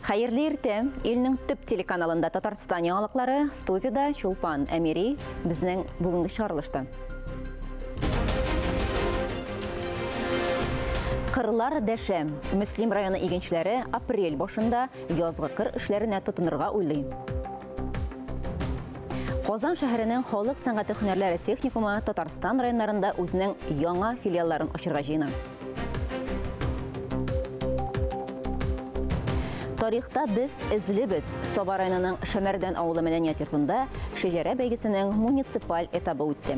Хайырлы ирте, илнең төп телеканалында Татарстан яңалыклары, студияда Чулпан Әмири безнең бүгенге чыгарылышты. Кырлар дәшә. Мөслим районы игенчеләре апрель башында язгы кыр эшләренә тотынырга уйлый. Казан шәһәренең халык сәнгате һөнәрләре техникумы Татарстан районнарында үзенең яңа филиалларын ачырга җыена. Тарихта без эзлебез. Саба районының Шәмәрдән авылы мәдәният йортында шәҗәрә бәйгесенең муниципаль этабы үтте.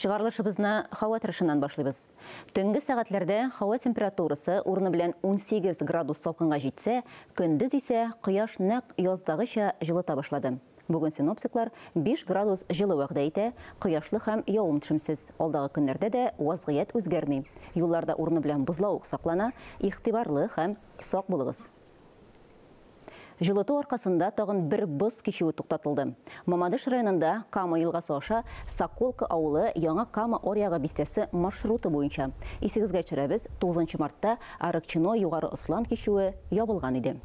Чыгарылышыбызны һава торышыннан башлыйбыз. Төнге сәгатьләрдә һава температурасы урыны белән 18 градус салкынга җитсә, көндез исә кояш нәкъ яздагыча җылыта башлады. Бүген синоптиклар 5 градус җылы вәгъдә итә, кояшлы һәм явым-төшемсез. Алдагы көннәрдә дә вазгыять үзгәрми. Юлларда урыны белән бозлавык саклана, игътибарлы һәм сак булыгыз. Җылыту аркасында тагын бер боз кичүе туктатылды. Мамадыш районында Кама елгасы аша Соколка авылы яңа Кама Орьягы бистәсе маршруты буенча. Исегезгә төшерәбез, 9 мартта Арыкчино югары Ыслан кичүе ябылган иде.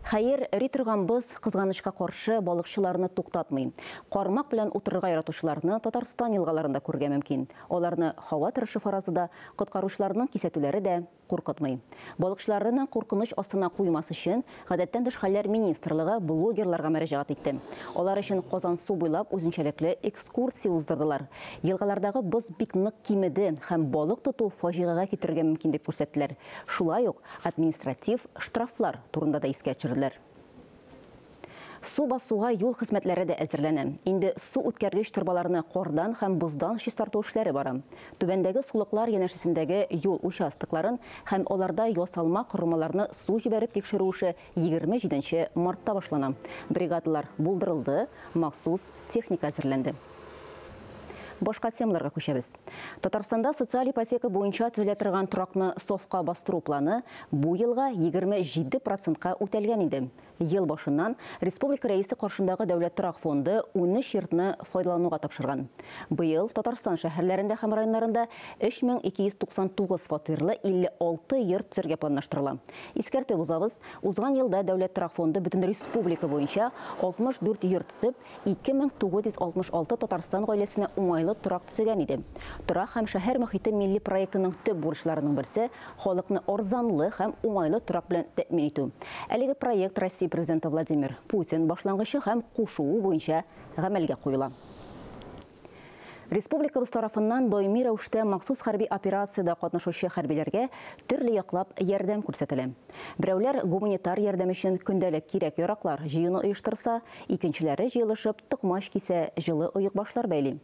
Хәер, риторган боз кызганычка каршы балыкчыларны туктатмый. Кармак белән утырырга яратучыларны Татарстан елгаларында күргә мөмкин. Аларны һава торышы фаразында коткаручыларның кисәтүләре дә куркытмый. Балыкчыларның куркыныч астына куймас өчен гадәттән тыш хәлләр министрлыгы блогерларга мөрәҗәгать итте. Алар өчен Казан су буйлап үзенчәлекле экскурсия уздырдылар. Елгалардагы боз бик нык кимеде һәм балык тоту фаҗигагә китергә мөмкин дип күрсәттеләр. Шулай ук административ штрафлар турында да искә төшерделәр. Су басуга юл хезмәтләре дә әзерләнә. Инде су үткәргеч торбаларны кардан һәм боздан чистарту эшләре бара. Түбәндәге сулыклар янәшәсендәге юл участокларын һәм аларда ясалма корылмаларны су җибәреп тикшерү эше 27 мартта башлана. Бригадалар булдырылды, махсус техника әзерләнде. Башка темаларга күчәбез. Татарстанда социаль ипотека буенча төзелә торган торакны софка бастыру планы бу елга 27%-ка үтәлгән иде. Ел башыннан республика рәисе каршындагы дәүләт торак фонды 13 йортны файдалануга тапшырган. Быел Татарстан шәһәрләрендә һәм районнарында 3299 фатирлы 56 йорт төзергә планлаштырыла. Искәртеп узабыз, узган елда дәүләт торак фонды бөтен республика буенча 64 йорт төзеп, 2966 Татарстан гаиләсенә уңайлы торак төзегән иде. Торак һәм шәһәр мөхите милли проектының төп бурычларының берсе халыкны арзанлы һәм уңайлы торак белән тәэмин итү. Әлеге проект Россия президенты Владимир Путин башлангычы һәм кушуы буенча гамәлгә куела. Республикабыз тарафыннан даими рәвештә махсус хәрби операциядә катнашучы хәрбиләргә төрле яклап ярдәм күрсәтелә. Берәүләр гуманитар ярдәм өчен көндәлек кирәк-яраклар җыюны оештырса, икенчеләре җыелышып токмаш кисә, җылы оек башлар бәйли.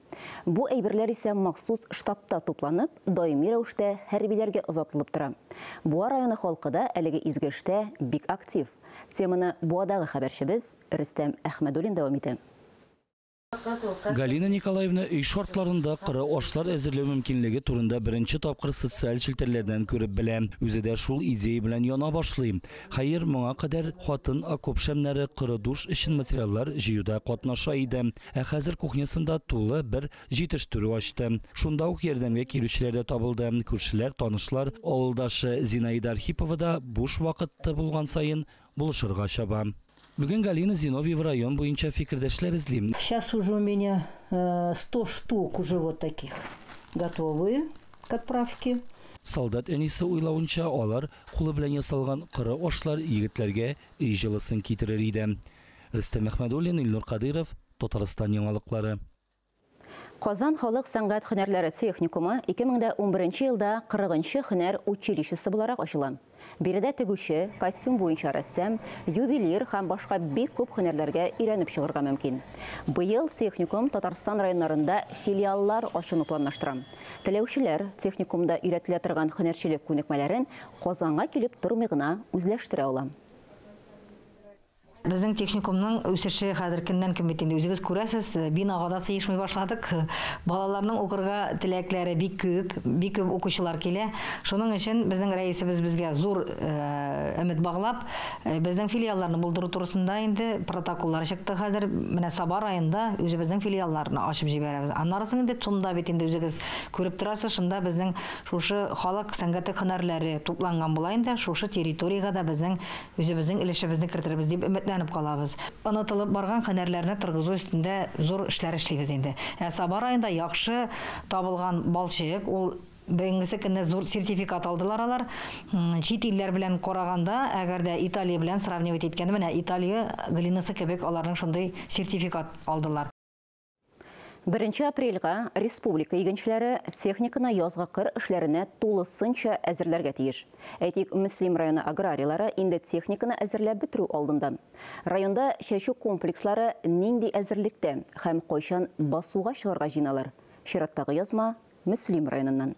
Бу әйберләр исә махсус штабта тупланып, даими рәвештә хәрбиләргә озатылып тора. Буа районы халкы да әлеге изге эштә бик актив. Теманы Буадагы хәбәрчебез Рөстәм Әхмәдуллин дәвам итә. Галина Николаевна үй шартларында кыры ашлар әзерләү мөмкинлеге турында беренче тапкыр социаль челтәрләрдән күреп белә. Үзе дә шул идея белән яна башлый. Хәер, моңа кадәр хатын окоп шәмнәре кыры душ өчен материаллар җыюда катнаша иде. Ә хәзер кухнясында тулы бер җитештерү ачты. Шунда ук ярдәмгә килүчеләр дә табылды. Күршеләр, танышлар, авылдашы Зинаида Архипова да буш вакытты булган саен булышырга чаба. Бүген Галина Зиновьева район буенча фикердәшләр эзлим. Сейчас уже у меня 100 штук уже вот таких готовые к отправке. Солдат әнисе уйлавынча, алар кулы белән ясалган кыры ашлар егетләргә өй җылысын китерер иде. Рөстәм Әхмәдуллин, Илнур Кадыров, Татарстан яңалыклары. Казан халык сәнгать һөнәрләре техникумы 2011 елда 40-нчы һөнәр училищесы буларак ачыла. Биредә тегүче, костюм буенча рәссам, ювелир һәм башка бик күп һөнәрләргә өйрәнеп чыгарга мөмкин. Быел техникум Татарстан районнарында филиаллар ачуны планлаштыра. Теләүчеләр техникумда өйрәтелә торган һөнәрчелек күнекмәләрен Казанга килеп тормый гына үзләштерә ала. Безнең техникумның үсеше хәзер көннән көн бит инде үзегез күрәсез, бинага да сыешмый башладык. Балаларның укырга теләкләре бик күп укучылар килә. Шуның өчен безнең рәисебез безгә зур өмет баглап, безнең филиалларны булдыру турысында инде протоколлар чыкты хәзер. Менә Саба районында үзебезнең филиалларны ачып җибәрәбез. Аннарысын инде шунда бит инде үзегез күреп торасыз, шунда безнең шушы халык сәнгате һөнәрләре тупланган була инде. Шушы территорияга да безнең үзебезнең өлешебезне кертергез дип өметләнеп калабыз. Онытылып барган һөнәрләрне торгызу өстендә зур эшләр эшлибез инде. Саба районында яхшы табылган балчык, ул Бәйгесе көнне зур сертификат алдылар алар. Чит илләр белән караганда, әгәр дә Италия белән сравнивать иткәндә, менә Италия глинасы кебек аларның шундый сертификат алдылар. 1 апрельгә республика игенчеләре техниканы язгы кыр эшләренә тулысынча әзерләргә тиеш. Әйтик, Мөслим районы аграрийлары инде техниканы әзерләп бетерү алдында. Районда чәчү комплекслары нинди әзерлектә һәм кайчан басуга чыгарга җыйналар? Чираттагы язма Мөслим районыннан.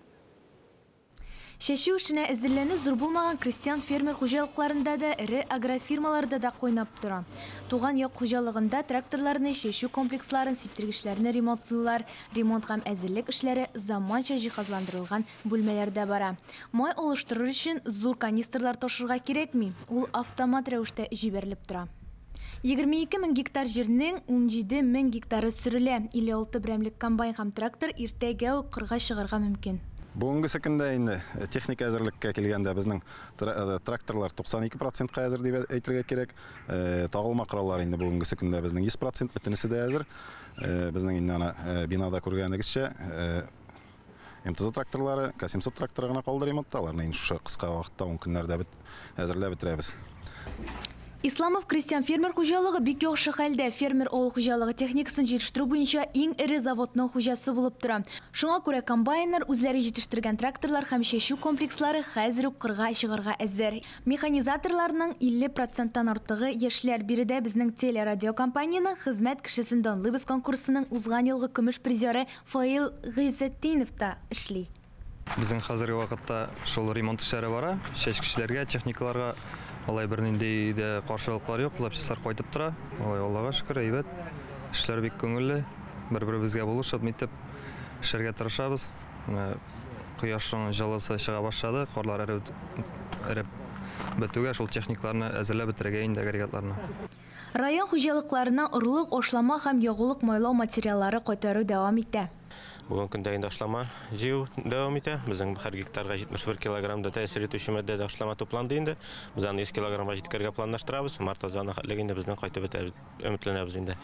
Чәчү эшенә әзерләнү зур булмаган крестьян фермер хуҗалыкларында да, ире агрофирмаларда да кайнап тора. Туган як хуҗалыгында тракторларны, чәчү комплексларын, сиптергечләрне ремонтлыйлар. Ремонт һәм әзерлек эшләре заманча җиһазландырылган бүлмәләрдә бара. Май алыштырыр өчен зур канистрлар ташырга кирәкми. Ул автомат рәвештә җибәрелеп тора. 22 000 гектар җирнең 17 000 гектары сөрелә. 56 берәмлек комбайн һәм трактор иртәгә үк кырга чыгарга мөмкин. Бүгінгі көндә инде техника әзерлеккә килгәндә безнең тракторлар 92% әзер дип әйтергә кирәк. Тагылма кораллар инде бүгенге көндә безнең 100% бөтенесе дә әзер. Безнең инде ана бинада күргәнегезчә МТЗ тракторлары, К700 тракторы гына калды ремонтта. Аларны инде шушы кыска вакытта 10 көннәрдә әзерләп бетерәбез. Исламов крестьян фермер хуҗалыгы бик яхшы хәлдә. Фермер авыл хуҗалыгы техникасын җитештерү буенча иң ире заводның хуҗасы булып тора. Шуңа күрә комбайннар, үзләре җитештергән тракторлар һәм чәчү комплекслары хәзер үк кырга чыгарга әзер. Механизаторларның 50%-тан артыгы яшьләр. Биредә безнең телерадиокомпанияның хезмәт кешесен данлыйбыз конкурсының узган елгы көмеш призеры Фаил Гыйзетдинов та эшли. Безнең хәзерге вакытта шул ремонт эшләре бара. Чәчкечләргә, техникаларга алай бер нинди дә каршылыклар юк, запчаслар кайтып тора. Алай Аллага шөкер, әйбәт. Эшләр бик күңелле. Бер-беребезгә булышып, митеп эшләргә тырышабыз. Кояшның җылысы чыга башлады, карлар эреп бетүгә шул техникаларны әзерләп бетерергә инде агрегатларны. Район хуҗалыкларына орлык, ашлама һәм ягулык майлау материаллары кайтару дәвам итә. Бүген көндә инде ашлама җыю дәвам итә. Безнең һәр гектарга 71 килограммда тәэсир итүче матдәдә ашлама тупланды инде. Без аны 100 килограммга җиткәргә планлаштырабыз. Март азагына хәтлегендә безнең кайтып бетә өметләнәбез инде.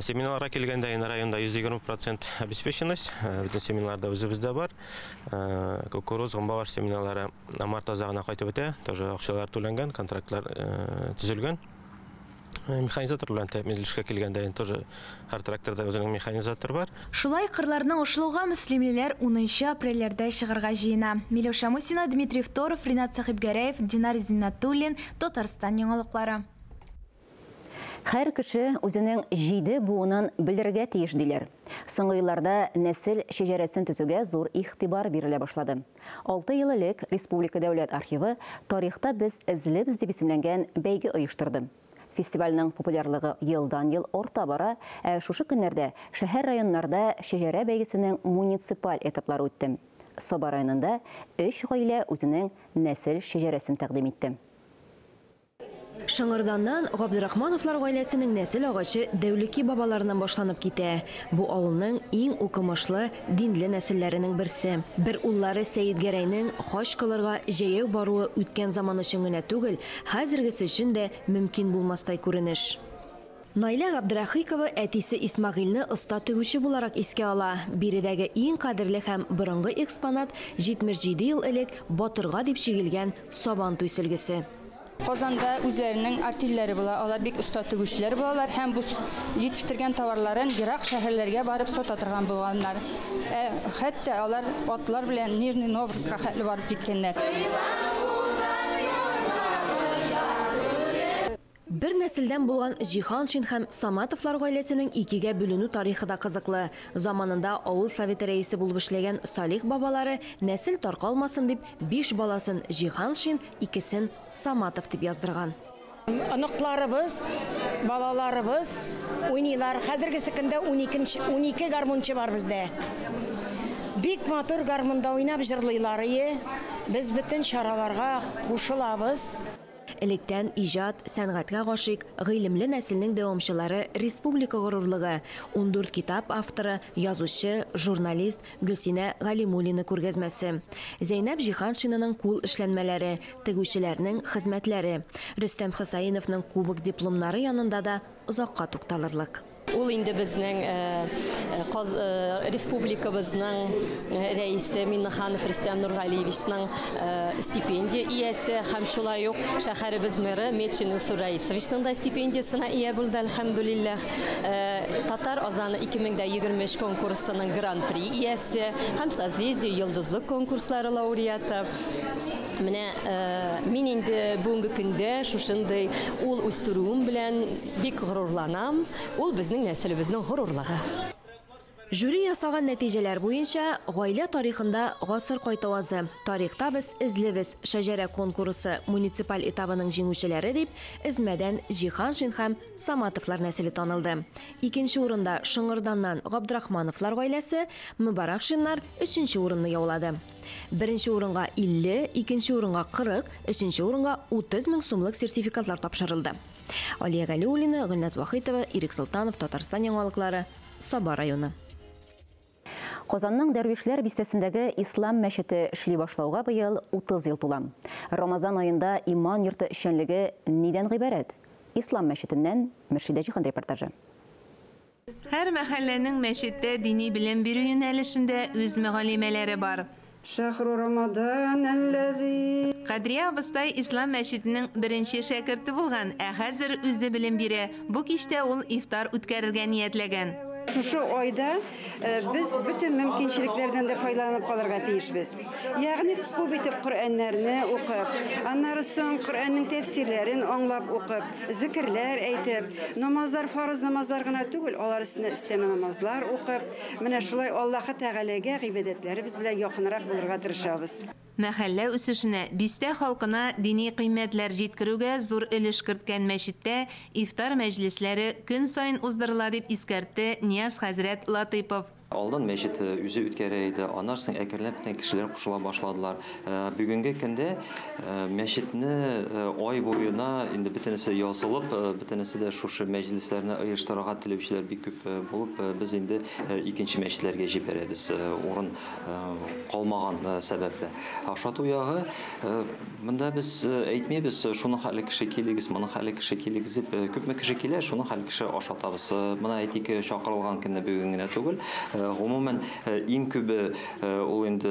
Семинарга килгәндә инде районда 120% обеспеченность. Бөтен семинарларда үзебездә бар. Кукуруз, гомбагаш семинарлары март азагына кайтып бетә. Тоже акчалар түләнгән, контрактлар төзелгән. Механизатор белән тәэминлешкә килгәндә тоже һәр тракторда үзенең механизатор бар. Шулай кырларны ошлауга мөслимлеләр 10 апрельләрдә чыгарга җыена. Миләүшә Мусина, Дмитрий Второв, Ринат Сахибгәрәев, Динар Зиннатуллин, Татарстан яңалыклары. Һәр кеше үзенең 7 буынын белергә тиеш диләр. Соңгы елларда нәсел шәҗәрәсен төзүгә зур игътибар бирелә башлады. 6 ел элек Республика дәүләт архивы тарихта без эзлебез дип исемләнгән бәйге оештырды. Фестивальның популярлыгы елдан-ел арта бара, шушы көннәрдә шәһәр районнарда шәҗәрә бәйгесенең муниципаль этаплары үтте. Саба районында 3 гаилә үзенең нәсел шәҗәрәсен тәкъдим итте. Шыңырданнан Габдырахмановлар гаиләсенең нәсел агачы Дәүлеки бабаларыннан башланып китә. Бу авылның иң укымышлы, динле нәселләренең берсе. Бер уллары Сәйид Гәрәйнең хаҗ кылырга җәяү баруы үткән заман өчен генә түгел, хәзергесе өчен дә мөмкин булмастай күренеш. Найля Габдрахикова әтисе Исмагыйльне оста тегүче буларак искә ала. Биредәге иң кадерле һәм борынгы экспонат 77 ел элек Батырга дип чигелгән сабан туйсөлгесе. Казанда үзләренең артилләре була, алар бик оста тегүчеләр булалар һәм бу җитештергән товарларын ерак шәһәрләргә барып сата торган булганнар. Хәтта алар атлар белән Нижний Новгородка хәтле барып җиткәннәр. Бер нәселдән булган Җиһаншин һәм Саматовлар гаиләсенең икегә бүленү тарихы да кызыклы. Заманында авыл советы рәисе булып эшләгән Салих бабалары нәсел таркалмасын дип 5 баласын Җиһаншин, 2сен Саматов дип яздырган. Аныкларыбыз, балаларыбыз уйныйлар. Хәзергесе көндә 12 гармунчы бар бездә. Бик матур гармунда уйнап җырлыйлар. Без бөтен чараларга кушылабыз. Электән иҗат, сәнгатькә гашыйк, гыйлемле нәселнең дәвамчылары республика горурлыгы, 14 китап авторы, язучы, журналист Гөлсинә Галимуллина күргәзмәсе. Зәйнәп Җиһаншинаның кул эшләнмәләре, тегүчеләрнең хезмәтләре, Рөстәм Хосаиновның кубок дипломнары янында да озакка тукталырлык. Ул инде безнең республикабызның рәисе Миннаханов Рөстәм Нургалиевичның стипендия иясе һәм шулай ук шәһәребез мэры Метшин Усур Раисовичның да стипендиясына ия булды, әлхәмдүлилләх. Татар азаны 2023 конкурсының гран-при иясе һәм Созвездие йолдызлык конкурслары лауреаты. Менә мин инде бүгенге көндә шушындый ул үстерүем белән бик горурланам. Ул безнең нәселебезнең горурлыгы. Жюри ясаган нәтиҗәләр буенча гаилә тарихында гасыр кайтавазы, тарихта без эзлебез шәҗәрә конкурсы муниципаль этабының җиңүчеләре дип Измәдән Җиһаншин һәм Саматовлар нәселе танылды. Икенче урында Шыңгырданнан Габдрахмановлар гаиләсе, Мөбаракшиннар 3нче урынны яулады. Беренче урынга 50, икенче урынга 40, өченче урынга 30 мең сумлык сертификатлар тапшырылды. Алия Галиуллина, Гөлназ Вахитова, Ирек Солтанов, Татарстан яңалыклары, Саба районы. Казанның Дәрвишләр бистәсендәге ислам мәчете эшли башлауга быел 30 ел тула. Рамазан аенда иман йорты эшчәнлеге нидән гыйбарәт? Ислам мәчетеннән Мөршидә Җиһан репортажы. Һәр мәхәлләнең мәчеттә дини белем бирү юнәлешендә үз мөгалимәләре бар. Кадрия абыстай ислам мәчетенең беренче шәкерте булган, ә хәзер үзе белем бирә. Бу кичтә ул ифтар үткәрергә ниятләгән. Шушы айда без bütün мөмкинчелекләрдән дә файдаланып калырга тиешбез. Ягъни күп итеп Коръәннәрне укып, аннары соң Коръәннең тәфсирләрен аңлап укып, зикрләр әйтеп, намазлар, фарыз намазлар гына түгел, алар өстенә өстәмә намазлар укып, менә шулай Аллаһы Тәгаләгә гыйбадәтләребез белән якынрак булырга тырышабыз. Мәхәллә үсешенә, бистә халкына дини кыйммәтләр җиткерүгә зур өлеш керткән мәчеттә ифтар мәҗлесләре көн сайын уздырыла дип искәртте Нияз хәзрәт Латыйпов. Алдан мәчет үзе үткәрә иде, аннан соң әкренләп кешеләр кушыла башладылар. Бүгенге көндә мәчетне ай буена инде бөтенесе язылып, бөтенесе дә шушы мәҗлесләрне оештырырга теләүчеләр бик күп булып, без инде икенче мәчетләргә җибәрәбез, урын калмаган сәбәпле. Ашату ягы, монда без әйтмәйбез, шуны хәле кеше килегез, моны хәле кеше килегез дип, күпме кеше килә, шуны хәле кеше ашатабыз. Моны әйтик, чакырылган көндә бүген генә түгел. Гомумән иң күбе ул инде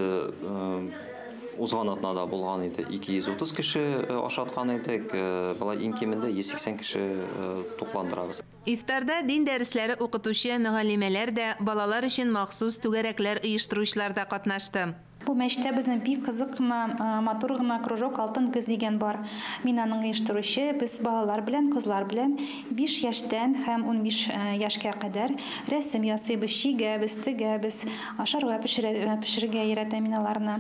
узган атнада булган иде, 230 кеше ашаткан идек, булай иң кимендә 180 кеше тукландырабыз. Ифтарда дин дәресләре укытучы мөгаллимәләр дә, балалар өчен махсус түгәрәкләр оештыручылар да катнашты. Бу мәчеттә безнең бик кызык кына, матур гына кружок алтын кыз дигән бар. Мин аның оештыручы, без балалар белән, кызлар белән 5 яшьтән һәм 15 яшькә кадәр рәсем ясыйбыз, чигәбез, тегәбез, ашарга пешерергә өйрәтәм мин аларны.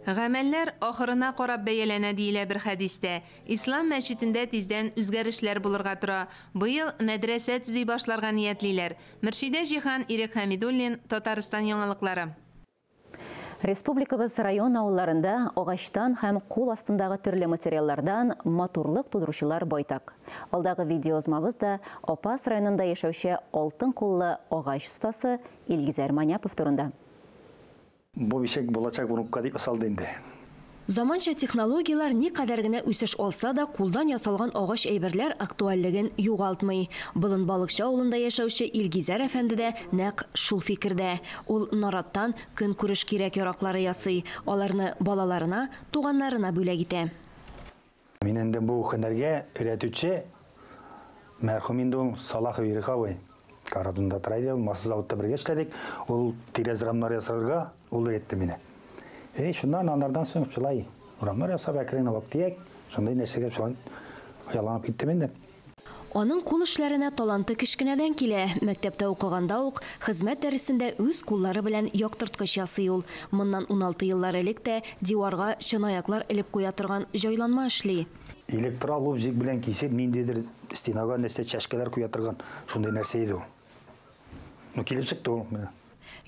Гамәлләр ахырына карап бәяләнә диелә бер хәдистә. Ислам мәчетендә тиздән үзгәрешләр булырга тора. Быел мәдрәсә төзи башларга ниятлиләр. Мөршидә Җиһан, Ирек Хәмидуллин, Татарстан яңалыклары. Республикабыз район авылларында агачтан һәм кул астындагы төрле материаллардан матурлык тудыручылар байтак. Алдагы видеозмабыз да Опас районында яшәүче алтын куллы агач остасы Илгизәр Маняпов турында. Бу бишек булачак унукка дип асалды инде. Заманча технологиялар ни кадәр генә үсеш алса да, кулдан ясалган агач әйберләр актуальлеген югалтмый. Болын балыкчы авылында яшәүче Илгизәр әфәнде дә нәкъ шул фикердә. Ул нараттан көн күреш кирәк яраклары ясый, аларны балаларына, туганнарына бүләк итә. Мин инде бу һөнәргә өйрәтүче мәрхүм инде Салахов Ириховый Карадунда трайдер, массыз заводта бергә эшләдек. Ул тирәз рамнар ясарга ул өйрәтте мине. Шундан анардан соң шулай рамнар ясап әкрен алып тиек, шундай нәрсәгә шулай яланып киттем инде. Аның кул эшләренә таланты кичкенәдән килә. Мәктәптә укыганда ук хезмәт дәресендә үз куллары белән яктырткыч ясый ул. Моннан 16 еллар элек тә диварга чынаяклар элеп куя торган җайланма эшли. Электрал лобзик белән кисеп, ниндидер стенага нәрсә чәшкәләр куя торган, шундай нәрсә иде ул. Ну, килеп чыкты ул менә.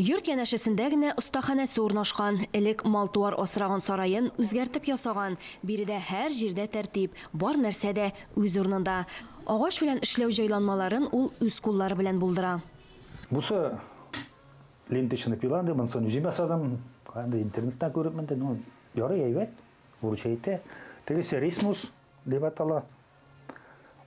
Йорт янәшәсендә генә остаханәсе урнашкан. Элек мал-туар асраган сарайын үзгәртеп ясаган. Биредә һәр җирдә тәртип, бар нәрсә дә үз урынында. Агач белән эшләү җайланмаларын ул үз куллары белән булдыра. Бусы ленточный пиланды, монсын үзем ясадым. Кандай интернеттан күреп менде, ну, ярый әйбәт. Бурчайты. Тегесе рисмус дип атала.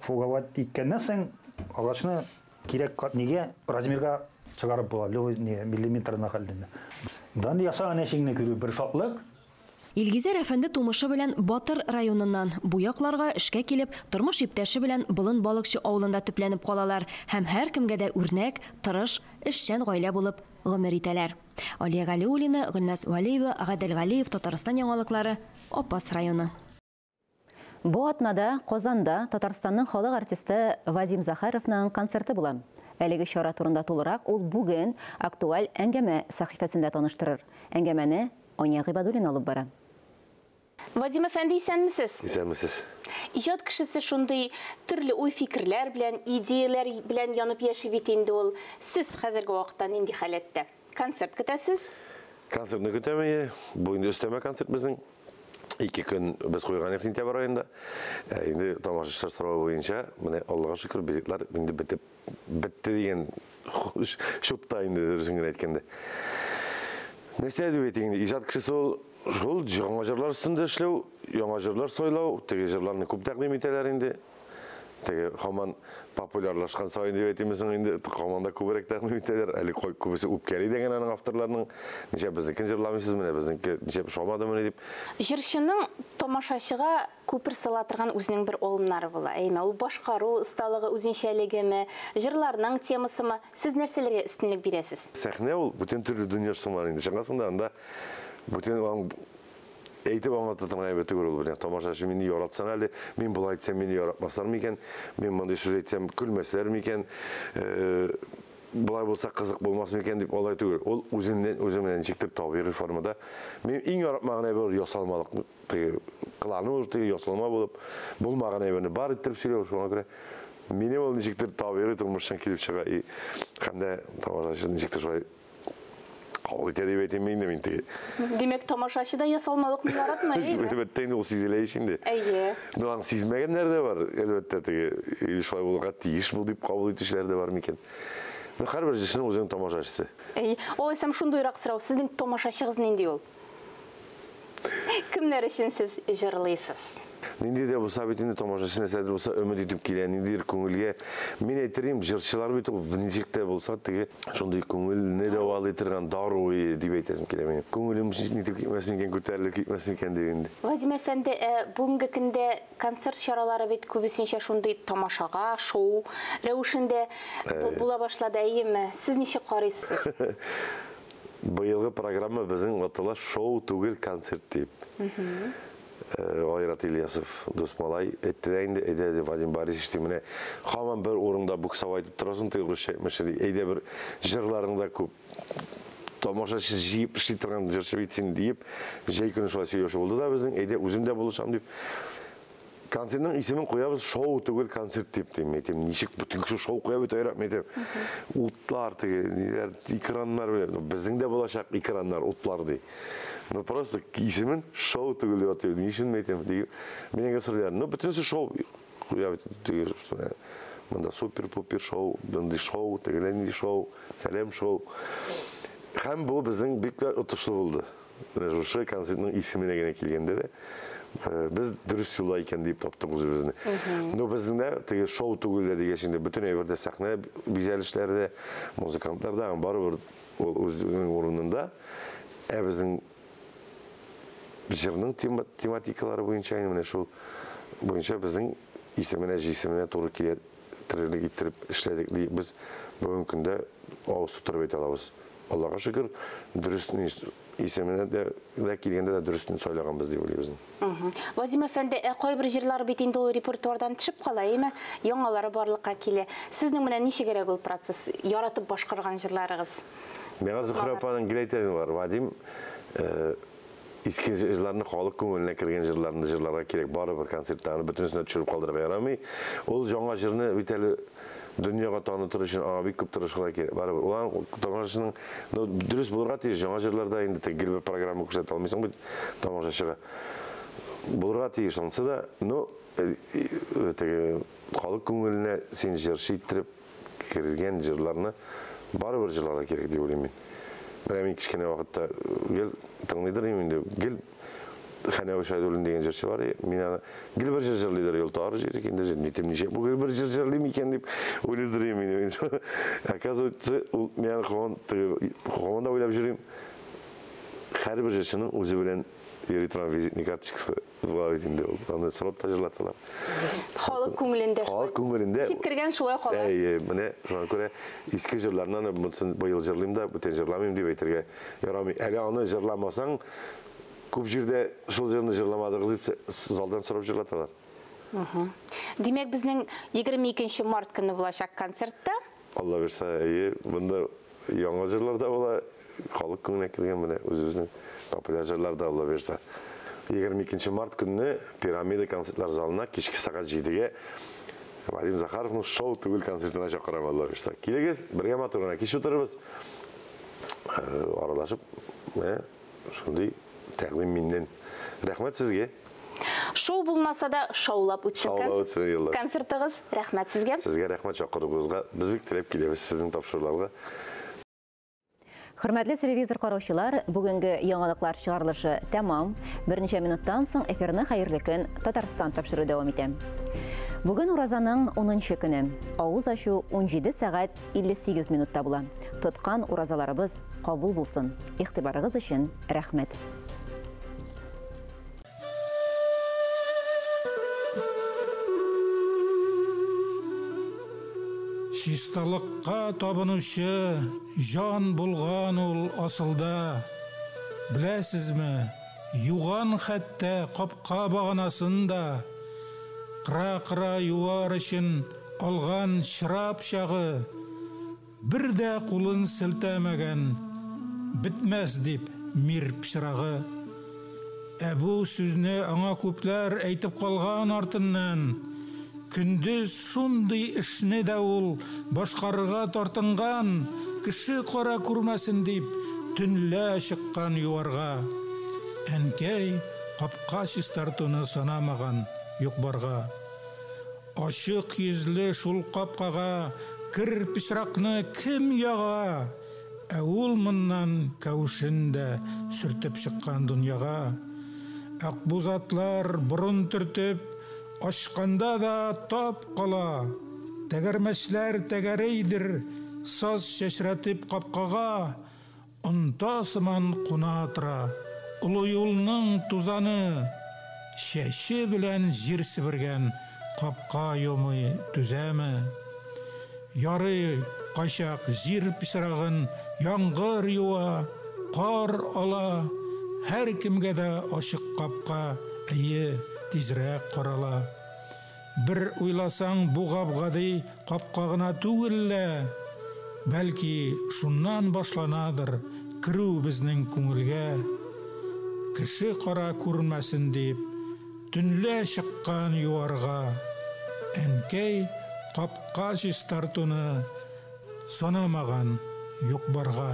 Фугават иткәннән соң агачны кирәк нигә размерга чыгарып була, миллиметрына хәлдә. Дан ясаган эшеңне күрү бер шатлык. Илгизәр әфәнде тумышы белән Батыр районыннан бу якларга эшкә килеп, тормыш иптәше белән Болын балыкчы авылында төпләнеп калалар һәм һәр кемгә дә үрнәк, тырыш, эшчән гаилә булып гомер итәләр. Алия Галиуллина, Гөлназ Валиева, Гадел Галиев, Татарстан яңалыклары, Апас районы. Бу атнада Казанда Татарстанның халык артисты Вадим Захаровның концерты була. Әлеге чара турында тулырак ул бүген актуаль әңгәмә сәхифәсендә таныштырыр. Әңгәмәне Ания Гыйбадуллина алып бара. Вадим әфәнди, исәнмесез? Исәнмесез. Иҗат кешесе шундый төрле уй-фикерләр белән, идеяләр белән янып яши бит инде ул. Сез хәзерге вакытта нинди халәттә? Концерт көтәсез? Концертны көтәме? Бу инде өстәмә концерт безнең. 2 көн без куйган сентябрь аенда. Инде тамашачылар сорау буенча, менә Аллага шөкер, билетлар инде бетте дигән шутта инде дөресен әйткәндә. Нәрсә дип әйтәйин, иҗат кешесе шул яңа җырлар өстендә эшләү, яңа җырлар сойлау, теге җырларны күп тәкъдим итәләр инде. Теге һаман популярлашкан сайын дип әйтәмсең инде, һаманда күбрәк тәкъдим итәләр. Әле күбесе үпкәли дигән аның авторларның ничә безнекен җырламыйсыз менә, безнеке ничә шомадымы дип. Җырчының тамашачыга күпер сала торган үзенең бер алымнары була. Әйме, ул башкару осталыгы, үзенчәлегеме, җырларның темасымы, сез нәрсәләргә өстенлек бирәсез? Сәхнә ул бүтән төрле дөнья сымлар инде. Шуңасында анда бүтән әйтеп аңлатырга әйбәт түгел ул белән. Тамашачы мине яратсаң әле, мин булай әйтсәм мине яратмаслар микән? Мин мондый сүз әйтсәм көлмәсләр микән? Булай булса кызык булмас микән дип алай түгел. Ул үзеннән ничектер табигый формада. Мин иң яратмаган әйбер ясалмалык, кылану ясалма булып, булмаган әйберне бар итеп сөйләү шуңа күрә. Мине ул ничектер табигый тормыштан килеп чыга. Һәм дә тамашачы ничектер шулай Демәк, тамашачы да ясалмалыкны яратмый, әйме? Әлбәттә, ул сизелә инде. Әйе. Ну, аң сизмәгәннәр дә бар. Әлбәттә, теге шулай булырга тиеш бул дип кабул итүчеләр дә бар микән? Һәрбер җырчының үзенең тамашачысы. Әйе. Ул исәм шундыйрак сорау. Сезнең тамашачыгыз нинди ул? Кемнәр өчен сез җырлыйсыз? Нинди дә булса бит инде тамашачы нәрсәдер булса өмет итеп килә, ниндидер күңелгә. Мин әйтерим, җырчылар бит ул ничек тә булса теге шундый күңелне дәвалый торган даруи дип әйтәсем килә минем. Күңелем ничек китмәсен икән, күтәрелеп китмәсен икән дип инде. Вадим әфәнде, бүгенге көндә концерт чаралары бит күбесенчә шундый тамашага, шоу рәвешендә була башлады, әйеме? Сез ничек карыйсыз? Быелгы программа безнең атала шоу түгел, концерт дип. Айрат Ильясов дус малай әйтте инде, әйдә Вадим Борисович менә һаман бер урында буксав айтып торасың, әйдә бер җырларыңда күп тамашачы җыеп эшли торган җырчы битсен дип, җәй көне шулай сөйләшү булды да безнең, әйдә үзем дә булышам дип. Концертның исемен куябыз, шоу түгел, концерт дип дим. Әйтәм, ничек бүтән кеше шоу куя бит, әйтәм. Утлар теге, экраннар, безнең дә булачак экраннар, утлар ди. Ну просто исемен шоу түгел дип атыйм. Ни өчен әйтәм? Менә сөйләр. Ну бүтәнсе шоу куя бит, теге монда супер-пупер шоу, бундай шоу, тегеләнди шоу, сәлам шоу. Һәм бу безнең бик отышлы булды. Менә концертның исеменә генә килгәндә дә biz dürüst yolla икән дип таптык үзебезне. Ну безнең дә теге шоу түгел дигән бөтен әйбердә сәхнә бизәлешләрдә, музыкантларда барыбер үзенең урынында. Безнең җырның тематикалары буенча менә шул буенча безнең исеменә туры килә тирәлек иттереп эшләдек ди. Без бүген көндә авыз тутырып әйтә алабыз. Аллаға шүкір, дұрыстын есіміне де келгенде де дұрыстын сөйлеғанбыз деп ойлаймыз. Вазим әфәнде, қой бір жерлары бетінде ол репертуардан түшіп қала, еме, яңалары барлыққа келе. Сіздің мұна неше керек ол процесс, яратып башқарған жерларыңыз? Мен Зухра апаның келейтерін бар. Вадим искен жырларны халық көңіліне кірген жырларға керек бары бір концерттаны бүтінісіне түшіріп қалдырып ярамай. Ол жаңа жырны өйтелі дүнияға танытыр үшін бик көп тырышқыла керек. Бары бір. Олар тамашашының дұрыс болырға тиіс. Жаңа жырларда енді тегіл бір программа көрсете алмайсың бұл тамашашыға. Болырға тиіс онсы да, халық көңіліне сен жыр шейттіріп кірген жырларны бары бір жырларға керек деп ойлаймын. Мен кішкене уақытта гел тыңдайдыр еменде гел хәне Шайдуллин деген жыршы бар. Мен гел бір жыр жырлайдыр ел тары жер екенде жер нетем неше бұл гел бір жыр жырлайм екен деп ойлайдыр емен. Оказывается, мен қоғамда ойлап жүрем. Әрбір жыршының өзі білен еритran визитный карточкасы была етінде ол. Аны сұрапта жырлаталар. Халық көңілінде. Халық көңілінде. Шипкірген шулай қала. Міне, соған көре ескі жырларынан бұйыл жырлайым да, бүтен жырламайым деп айтерге ярамай. Әлі аны жырламасаң, көп жерде шул жырны жырламадыңыз деп залдан сұрап жырлаталар. Демек, біздің 22 март күні болашақ концертта? Алла берса, бұнда яңа жырлар да бола, халық көңіліне келген міне өзіміздің популяр жырлар да Алла берса. 22 март күні пирамида концертлар залына кешкі сағат 7-ге Вадим Захаровның шоу түгіл концертіне шақырам Алла берса. Келегіз, бірге матурына кеш отырыбыз. Аралашып, шындай тәғлім меннен. Рахмет сізге. Шоу болмаса да шоулап өтсін концертіңіз. Рахмет сізге. Сізге рахмет шақырығызға. Біз бік тілеп келеміз сіздің тапшырыларға. Хөрмәтле телевизор караучылар, бүгенге яңалыклар чыгарылышы тәмам. Берничә минуттан соң эфирны хәерле көн Татарстан тапшыру дәвам итә. Бүген уразаның 10нчы көне. Авыз ачу 17 сәгать 58 минутта була. Тоткан уразаларыбыз кабул булсын. Игътибарыгыз өчен рәхмәт. Чисталыққа табынушы жан болған ол асылда. Біләсізмі, юған хәтті қапқа бағанасында. Қыра-қыра юар үшін алған шырап шағы. Бірді құлын сілтәмәген, бітмәс деп мирп шырағы. Әбу сүзіне аңа көпләр әйтіп қалған артыннан. Күндіз шундай ішіне дәуіл башқарыға тартынған, кіші қара күрмәсін деп түнлә шыққан юарға. Әнкәй қапқа шистартуны санамаған юқбарға. Ашық езлі шул қапқаға кір пішрақны кім яға? Әуіл мұннан кәушінде сүртіп шыққан дүнияға. Ақбузатлар бұрын түртіп, ашқанда да тап қала, тәгәрмәшләр тәгәрейдір, саз шәшрәтіп қапқаға, ұнтасыман құна атыра, ұлы юлның тузаны, шәші білән жер сібірген қапқа йомы түзәмі. Яры қашақ жер пісірағын яңғыр юа, қар ала, әр кімге де ашық қапқа әйе тизрәк қарала. Бір ойласаң бұғабғады қапқағына түгілі, бәлки шуннан башланадыр кіру біздің күңілге. Кіші қара көрмәсін деп түнле шыққан юарға. Әнкәй қапқа шестартуны санамаған юқбарға.